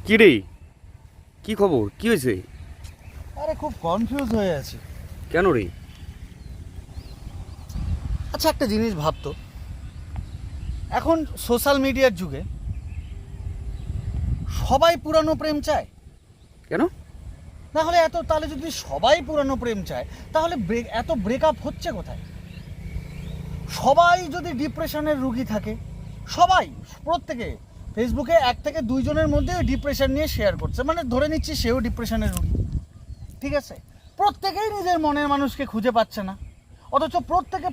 কি রে, কি খবর, কি হয়েছে? আরে খুব কনফিউজ হয়ে আছি। কেন রে? আচ্ছা একটা জিনিস ভাবতো, এখন সোশ্যাল মিডিয়ার যুগে সবাই পুরানো প্রেম চায় কেন? না হলে তাহলে যদি সবাই পুরানো প্রেম চায় তাহলে এত ব্রেকআপ হচ্ছে কোথায়? সবাই যদি ডিপ্রেশনের রুগী থাকে, সবাই প্রত্যেকে ফেসবুকে 1 থেকে 2 জনের মধ্যে ডিপ্রেশন নিয়ে শেয়ার করছে, মানে ধরে নিচ্ছি সেও ডিপ্রেশনের রুগী, ঠিক আছে? প্রত্যেকেই নিজের মনের মানুষকে খুঁজে পাচ্ছে না, অথচ প্রত্যেকে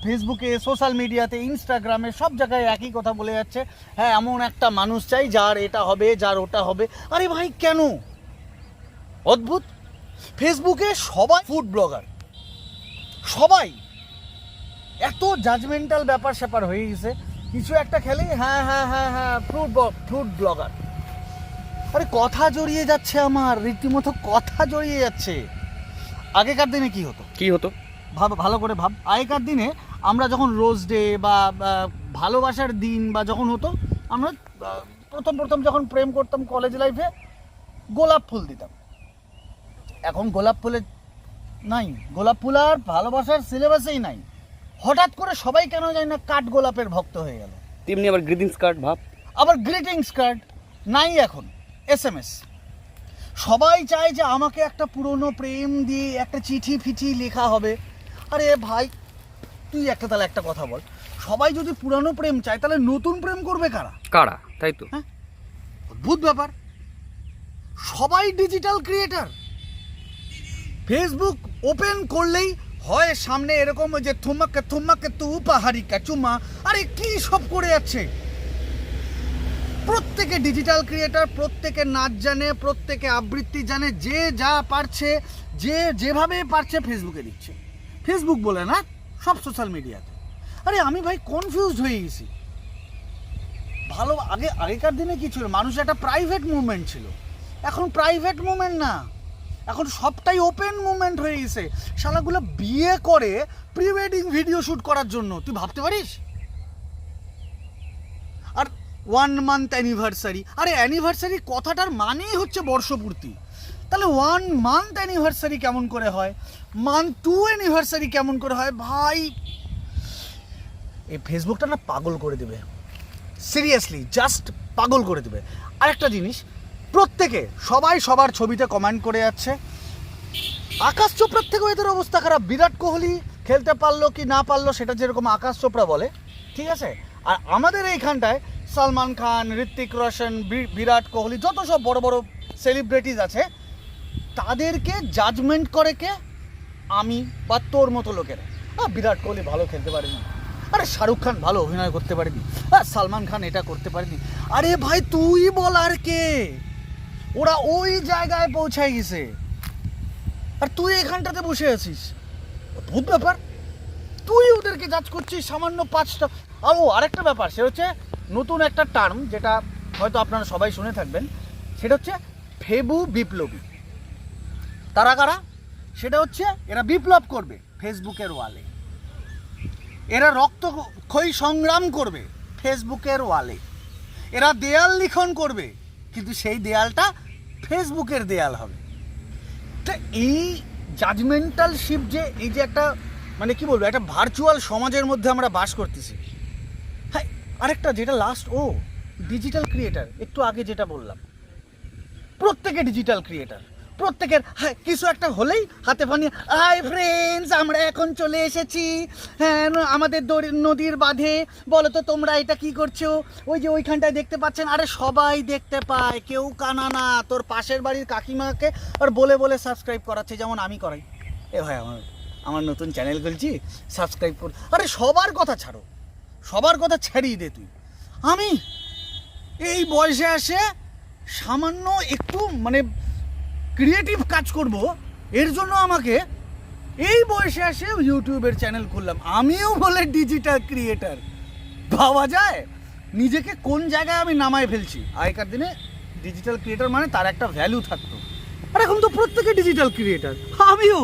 ফেসবুকে সোশ্যাল মিডিয়াতে ইনস্টাগ্রামে সব জায়গায় একই কথা বলে যাচ্ছে, হ্যাঁ এমন একটা মানুষ চাই যার এটা হবে, যার ওটা হবে। আরে ভাই কেন? অদ্ভুত। ফেসবুকে সবাই ফুড ব্লগার, সবাই এত জাজমেন্টাল ব্যাপার স্যাপার হয়ে গেছে, কিছু একটা খেলেই হ্যাঁ হ্যাঁ হ্যাঁ হ্যাঁ ফুড ব্লগার। আরে কথা জড়িয়ে যাচ্ছে, আমার রীতিমতো কথা জড়িয়ে যাচ্ছে। আগেকার দিনে কি হতো? ভালো করে ভাব। আগেকার দিনে আমরা যখন রোজ ডে বা ভালোবাসার দিন বা যখন হতো, আমরা প্রথম যখন প্রেম করতাম কলেজ লাইফে গোলাপ ফুল দিতাম। এখন গোলাপ ফুলের নাই, গোলাপ ফুল আর ভালোবাসার সিলেবাসেই নাই। হঠাৎ করে সবাই কেন জানি না কাঠ গোলাপের ভক্ত হয়ে গেল। তেমনি আবার গ্রিটিংস কার্ড ভাব, আবার গ্রিটিংস কার্ড নাই, এখন SMS। সবাই চায় যে আমাকে একটা পুরনো প্রেম দিয়ে একটা চিঠি ফিঠি লেখা হবে। আরে ভাই তুই তাহলে একটা কথা বল, সবাই যদি পুরানো প্রেম চায় তাহলে নতুন প্রেম করবে কারা? তাই তো। হ্যাঁ, অদ্ভুত ব্যাপার। সবাই ডিজিটাল ক্রিয়েটার। ফেসবুক ওপেন করলেই হয় সামনে এরকম যে থুমাকে তু পাহাড়ি কাচুমা, আরে কি সব করে যাচ্ছে। প্রত্যেকে ডিজিটাল ক্রিয়েটার, প্রত্যেকে নাচ জানে, প্রত্যেকে আবৃত্তি জানে, যে যা পারছে, যে যেভাবে পারছে ফেসবুকে দিচ্ছে। ফেসবুক বলে না, সব সোশ্যাল মিডিয়াতে। আরে আমি ভাই কনফিউজড হয়ে গেছি। আগেকার দিনে কি ছিল, মানুষ একটা প্রাইভেট মুভমেন্ট ছিল, এখন প্রাইভেট মুভমেন্ট না, এখন সবটাই ওপেন মুভমেন্ট হয়ে গেছে। শালাগুলো বিয়ে করে প্রি ওয়েডিং ভিডিও শ্যুট করার জন্য, তুই ভাবতে পারিস? আর 1 মান্থ অ্যানিভার্সারি, আরে অ্যানিভার্সারি কথাটার মানেই হচ্ছে বর্ষপূর্তি। তাহলে 1 মান্থ অ্যানিভার্সারি কেমন করে হয়, মান্থ 2 অ্যানিভার্সারি কেমন করে হয়? ভাই এই ফেসবুকটা না পাগল করে দেবে, সিরিয়াসলি জাস্ট পাগল করে দেবে। আরেকটা জিনিস, প্রত্যেকে সবাই সবার ছবিতে কমেন্ট করে যাচ্ছে। আকাশ চোপড়ার থেকেও এদের অবস্থা খারাপ। বিরাট কোহলি খেলতে পারলো কি না পারলো সেটা যেরকম আকাশ চোপড়া বলে, ঠিক আছে? আর আমাদের এইখানটায় সালমান খান, ঋত্বিক রোশন, বিরাট কোহলি, যত সব বড় বড় সেলিব্রিটিজ আছে, তাদেরকে জাজমেন্ট করে কে? আমি বা তোর মতো লোকেরা। বিরাট কোহলি ভালো খেলতে পারেনি, আরে শাহরুখ খান ভালো অভিনয় করতে পারেনি, সালমান খান এটা করতে পারেনি। আরে ভাই তুই বল আর কে? ওরা ওই জায়গায় পৌঁছায় গেছে আর তুই এখানটাতে বসে আছিস। অদ্ভুত ব্যাপার। তুই ওদেরকে জাজ করছিস সামান্য 5টা। আরেকটা ব্যাপার, সে হচ্ছে নতুন একটা টার্ম, যেটা হয়তো আপনারা সবাই শুনে থাকবেন, সেটা হচ্ছে ফেবু বিপ্লবী। তারা কারা? সেটা হচ্ছে এরা বিপ্লব করবে ফেসবুকের ওয়ালে, এরা রক্তক্ষয়ী সংগ্রাম করবে ফেসবুকের ওয়ালে, এরা দেয়াল লিখন করবে, কিন্তু সেই দেয়ালটা ফেসবুকের দেয়াল হবে। তো এই জাজমেন্টাল শিপ, যে এই যে একটা মানে কি বলবো, একটা ভার্চুয়াল সমাজের মধ্যে আমরা বাস করতেছি। হ্যাঁ, আরেকটা যেটা লাস্ট, ডিজিটাল ক্রিয়েটার, একটু আগে যেটা বললাম, প্রত্যেকে ডিজিটাল ক্রিয়েটার, প্রত্যেকের কিছু একটা হলেই হাতে ফানি, হাই ফ্রেন্ডস আমরা এখন চলে এসেছি, হ্যাঁ আমাদের নদীর বাঁধে, বলো তো তোমরা এটা কি করছো, ওই যে ওইখানটায় দেখতে পাচ্ছেন। আরে সবাই দেখতে পায়, কেউ কানা না। তোর পাশের বাড়ির কাকিমাকে আর বলে বলে সাবস্ক্রাইব করাচ্ছে, যেমন আমি করাই। ভাই আমার নতুন চ্যানেল খুলছি, সাবস্ক্রাইব কর। আরে সবার কথা ছাড়ো, সবার কথা ছাড়িয়ে দে তুই। আমি এই বয়সে আসে সামান্য একটু মানে ক্রিয়েটিভ কাজ করব, এর জন্য আমাকে এই বয়সে আসে ইউটিউবের চ্যানেল খুললাম। আমিও বলে ডিজিটাল ক্রিয়েটার। ভাবা যায় নিজেকে কোন জায়গায় আমি নামায় ফেলছি। আগেকার দিনে ডিজিটাল ক্রিয়েটার মানে তার একটা ভ্যালু থাকতো, আর এখন তো প্রত্যেকে ডিজিটাল ক্রিয়েটার, আমিও।